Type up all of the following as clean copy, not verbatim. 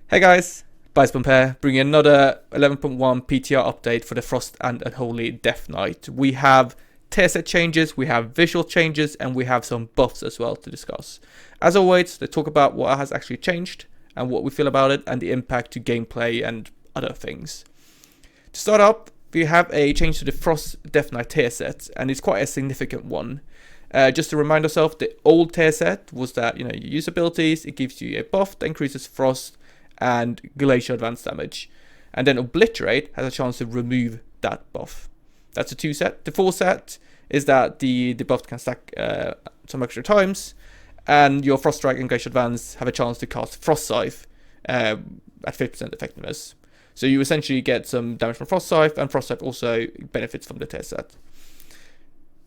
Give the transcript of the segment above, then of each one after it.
Hey guys, Bicebump here, bringing another 11.1 PTR update for the Frost and Unholy Death Knight. We have tier set changes, we have visual changes, and we have some buffs as well to discuss. As always, let's talk about what has actually changed and what we feel about it and the impact to gameplay and other things. To start up, we have a change to the Frost Death Knight tier set, and it's quite a significant one. Just to remind ourselves, the old tier set was that you use abilities, it gives you a buff that increases Frost and Glacial advanced damage, and then Obliterate has a chance to remove that buff. That's a 2 set. The 4 set is that the buff can stack some extra times, and your Frost Strike and Glacial Advance have a chance to cast Frost Scythe at 50% effectiveness. So you essentially get some damage from Frost Scythe, and Frost Scythe also benefits from the tier set.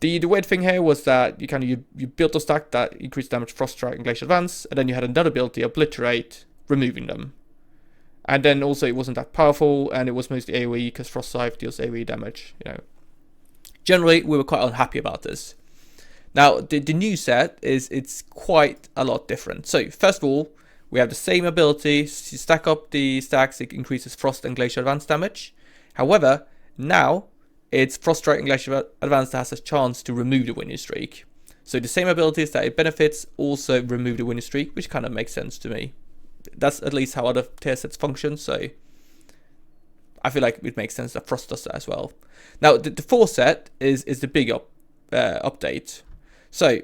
The weird thing here was that you built a stack that increased damage Frost Strike and Glacial Advance, and then you had another ability, Obliterate, removing them. And then also it wasn't that powerful, and it was mostly AoE because Frost Scythe deals AoE damage. Generally we were quite unhappy about this. Now the new set it's quite a lot different. So first of all, we have the same ability. You stack up the stacks, it increases Frost and Glacial Advance damage. However, now it's Frost Strike and Glacial Advance that has a chance to remove the winning streak. So the same abilities that it benefits also remove the winning streak, which kind of makes sense to me. That's at least how other tier sets function, so I feel like it makes sense that Frost does that as well. Now the 4 set is the big update. So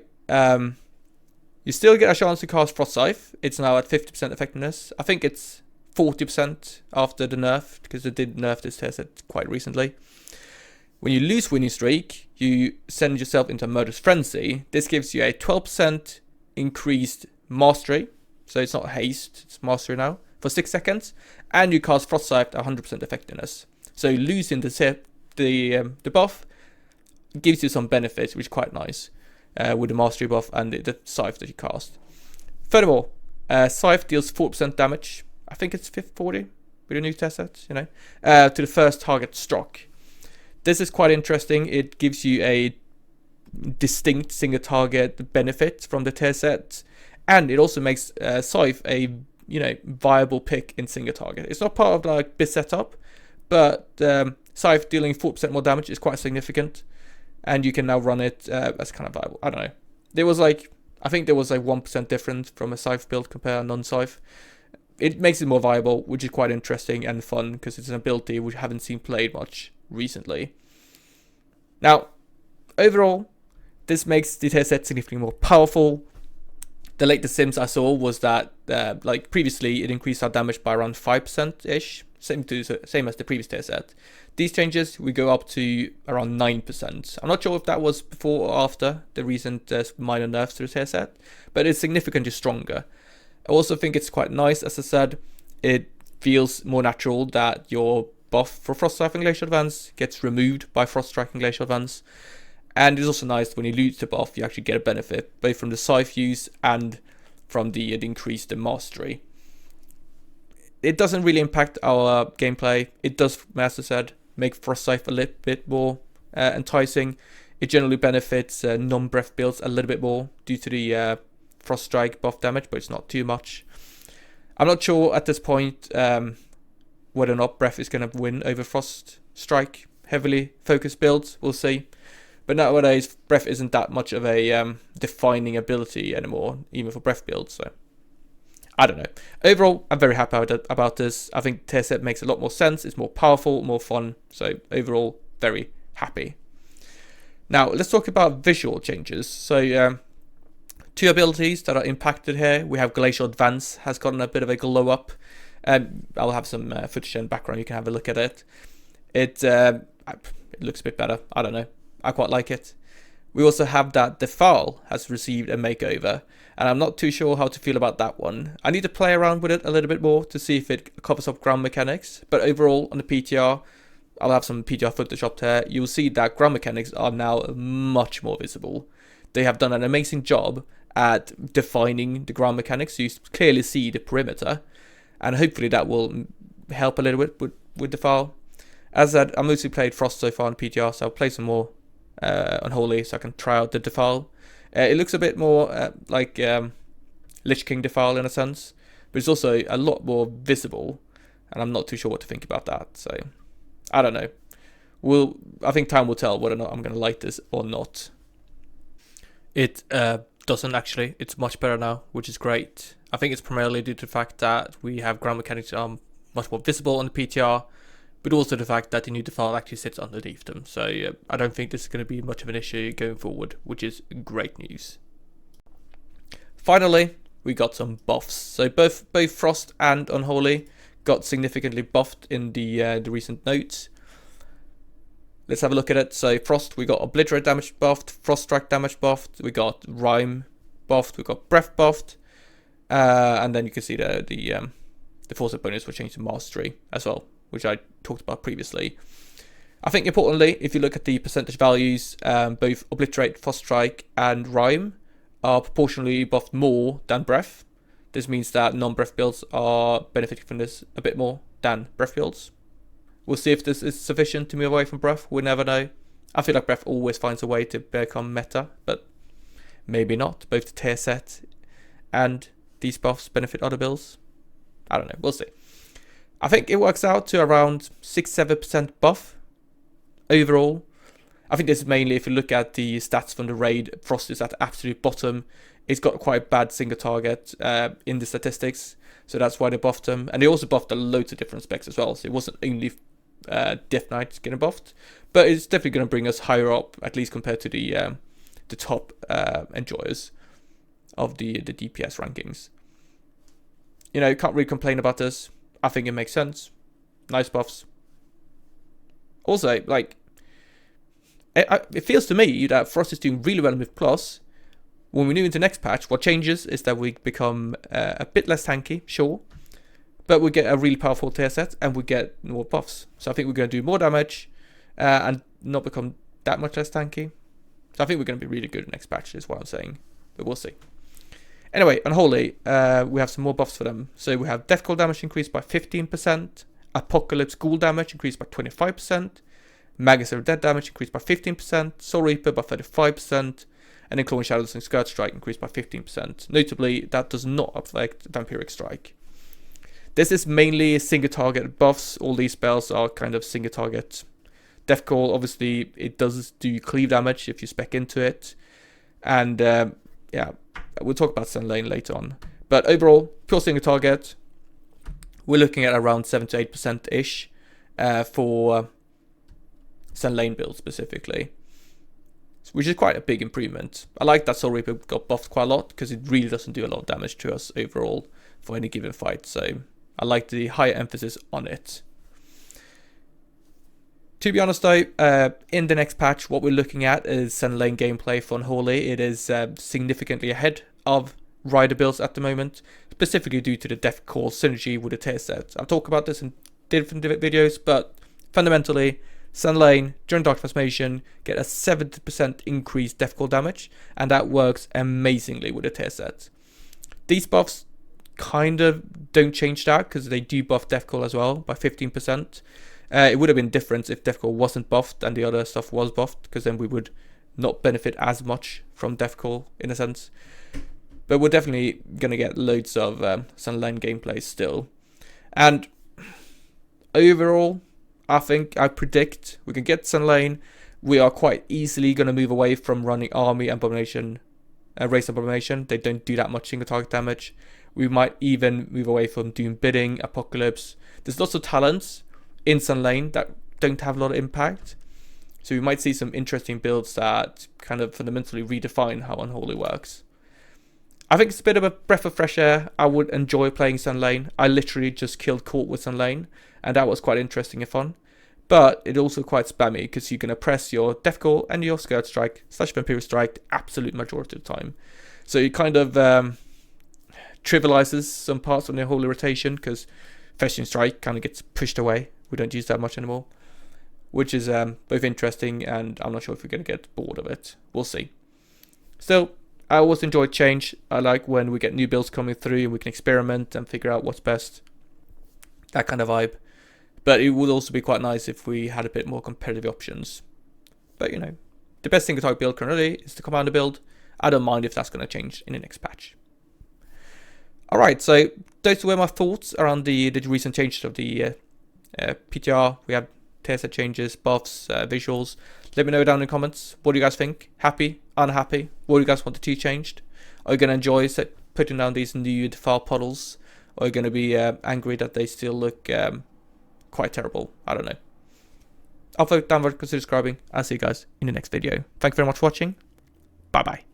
you still get a chance to cast Frost Scythe. It's now at 50% effectiveness. I think it's 40% after the nerf, because they did nerf this tier set quite recently. When you lose winning streak, you send yourself into a Murderous Frenzy. This gives you a 12% increased mastery. So it's not haste, it's mastery now, for 6 seconds. And you cast Frost Scythe at 100% effectiveness. So losing the buff gives you some benefits, which is quite nice, with the mastery buff and the Scythe that you cast. Furthermore, Scythe deals 4% damage. I think it's 40 with a new test set, to the first target struck. This is quite interesting. It gives you a distinct single target benefit from the tier set. And it also makes Scythe a viable pick in single target. It's not part of this setup, but Scythe dealing 4% more damage is quite significant, and you can now run it as kind of viable. I don't know. I think there was 1% difference from a Scythe build compared to non-Scythe. It makes it more viable, which is quite interesting and fun because it's an ability we haven't seen played much recently. Now, overall, this makes the tier set significantly more powerful. The latest sims I saw was that, previously, it increased our damage by around 5%-ish, same as the previous tier set. These changes, we go up to around 9%. I'm not sure if that was before or after the recent minor nerfs to the tier set, but it's significantly stronger. I also think it's quite nice, as I said, it feels more natural that your buff for Frost Scythe and Glacial Advance gets removed by Frost Strike and Glacial Advance. And it's also nice when you lose the buff, you actually get a benefit, both from the Scythe use and from the increased mastery. It doesn't really impact our gameplay. It does, as I said, make Frost Scythe a little bit more enticing. It generally benefits non-breath builds a little bit more due to the Frost Strike buff damage, but it's not too much. I'm not sure at this point whether or not breath is going to win over Frost Strike heavily focused builds. We'll see. But nowadays, breath isn't that much of a defining ability anymore, even for breath builds. So I don't know. Overall, I'm very happy about this. I think tier set makes a lot more sense. It's more powerful, more fun. So overall, very happy. Now let's talk about visual changes. So 2 abilities that are impacted here. We have Glacial Advance has gotten a bit of a glow up. I'll have some footage in the background. You can have a look at it. It looks a bit better. I don't know. I quite like it. We also have that Defile has received a makeover, and I'm not too sure how to feel about that one. I need to play around with it a little bit more to see if it covers up ground mechanics, but overall on the PTR, I'll have some PTR footage up there. You'll see that ground mechanics are now much more visible. They have done an amazing job at defining the ground mechanics, so you clearly see the perimeter, and hopefully that will help a little bit with Defile. As I said, I mostly played Frost so far on PTR, so I'll play some more Unholy so I can try out the Defile. It looks a bit more like Lich King Defile in a sense, but it's also a lot more visible, and I'm not too sure what to think about that. So I don't know. I think time will tell whether or not I'm going to like this or not. It doesn't actually. It's much better now, which is great. I think it's primarily due to the fact that we have ground mechanics much more visible on the PTR, but also the fact that the new defile actually sits underneath them. So I don't think this is going to be much of an issue going forward, which is great news. Finally, we got some buffs. So both Frost and Unholy got significantly buffed in the recent notes. Let's have a look at it. So Frost, we got Obliterate damage buffed, Frost Strike damage buffed, we got Rhyme buffed, we got Breath buffed, and then you can see the Force bonus will change to Mastery as well, which I talked about previously. I think importantly, if you look at the percentage values, both Obliterate, Frost Strike, and Rhyme are proportionally buffed more than Breath. This means that non-Breath builds are benefiting from this a bit more than Breath builds. We'll see if this is sufficient to move away from Breath. We'll never know. I feel like Breath always finds a way to become meta, but maybe not. Both the tier set and these buffs benefit other builds. I don't know. We'll see. I think it works out to around 6-7% buff overall. I think this is mainly if you look at the stats from the raid. Frost is at the absolute bottom. It's got quite a bad single target in the statistics, so that's why they buffed him. And they also buffed a loads of different specs as well, so it wasn't only Death Knight getting buffed, but it's definitely going to bring us higher up, at least compared to the top enjoyers of the DPS rankings. You know, can't really complain about this. I think it makes sense. Nice buffs. Also, like, it feels to me that Frost is doing really well with Plus. When we move into the next patch, what changes is that we become a bit less tanky, sure, but we get a really powerful tier set and we get more buffs. So I think we're going to do more damage and not become that much less tanky. So I think we're going to be really good in the next patch, is what I'm saying, but we'll see. Anyway, Unholy, we have some more buffs for them. So we have Death Call damage increased by 15%, Apocalypse Ghoul damage increased by 25%, Magus of Dead damage increased by 15%, Soul Reaper by 35%, and then Clawing Shadows and Skirt Strike increased by 15%. Notably, that does not affect Vampiric Strike. This is mainly single target buffs. All these spells are kind of single target. Death Call, obviously, it does do cleave damage if you spec into it. And yeah, we'll talk about Sun Lane later on. But overall, pure single target. We're looking at around 7-8%-ish for Sun Lane build specifically, which is quite a big improvement. I like that Soul Reaper got buffed quite a lot because it really doesn't do a lot of damage to us overall for any given fight. So I like the higher emphasis on it. To be honest though, in the next patch, what we're looking at is Sun Lane gameplay for Unholy. It is significantly ahead of Rider builds at the moment, specifically due to the Death Call synergy with the tier set. I'll talk about this in different videos, but fundamentally, Sun Lane, during Dark Transformation, get a 70% increased Death Call damage, and that works amazingly with the tier set. These buffs kind of don't change that, because they do buff Death Call as well by 15%. It would have been different if Death Call wasn't buffed and the other stuff was buffed, because then we would not benefit as much from Death Call in a sense. But we're definitely going to get loads of Sun Lane gameplay still. And overall, I predict we can get Sun Lane. We are quite easily going to move away from running Army Abomination, Race Abomination. They don't do that much single target damage. We might even move away from Doom Bidding, Apocalypse. There's lots of talents in Sun Lane that don't have a lot of impact. So we might see some interesting builds that kind of fundamentally redefine how Unholy works. I think it's a bit of a breath of fresh air. I would enjoy playing Sun Lane. I literally just killed Court with Sun Lane, and that was quite interesting and fun. But it's also quite spammy, because you're going to press your Death Call and your Skirt Strike / Vampiric Strike the absolute majority of the time. So it kind of trivializes some parts of the Unholy rotation, because Festering Strike kind of gets pushed away. We don't use that much anymore, which is both interesting, and I'm not sure if we're going to get bored of it. We'll see. Still, I always enjoy change. I like when we get new builds coming through and we can experiment and figure out what's best. That kind of vibe. But it would also be quite nice if we had a bit more competitive options. But you know, the best single target build currently is the Commander build. I don't mind if that's going to change in the next patch. Alright, so those were my thoughts around the recent changes of the PTR. We have TSS changes, buffs, visuals. Let me know down in the comments. What do you guys think? Happy? Unhappy? What do you guys want to see changed? Are you going to enjoy putting down these new file puddles? Or are you going to be angry that they still look quite terrible? I don't know. I'll vote downward, consider subscribing. I'll see you guys in the next video. Thank you very much for watching. Bye bye.